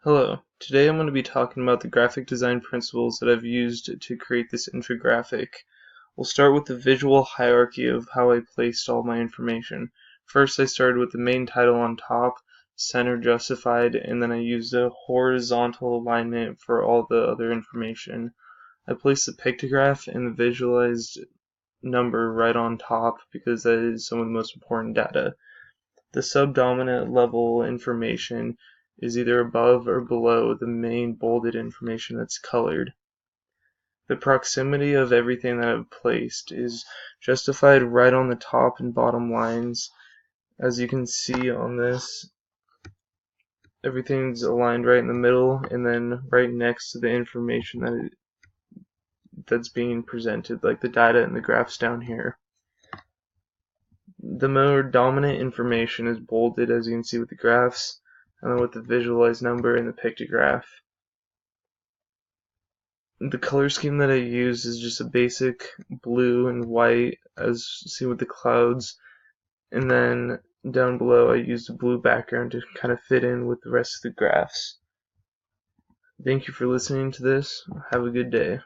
Hello, today I'm going to be talking about the graphic design principles that I've used to create this infographic. We'll start with the visual hierarchy of how I placed all my information. First, I started with the main title on top, center justified, and then I used a horizontal alignment for all the other information. I placed the pictograph and the visualized number right on top because that is some of the most important data. The subdominant level information is either above or below the main bolded information that's colored. The proximity of everything that I've placed is justified right on the top and bottom lines. As you can see on this, everything's aligned right in the middle and then right next to the information that's being presented, like the data and the graphs down here. The more dominant information is bolded, as you can see with the graphs, and then with the visualized number and the pictograph. The color scheme that I use is just a basic blue and white, as seen with the clouds, and then down below I used a blue background to kind of fit in with the rest of the graphs. Thank you for listening to this. Have a good day.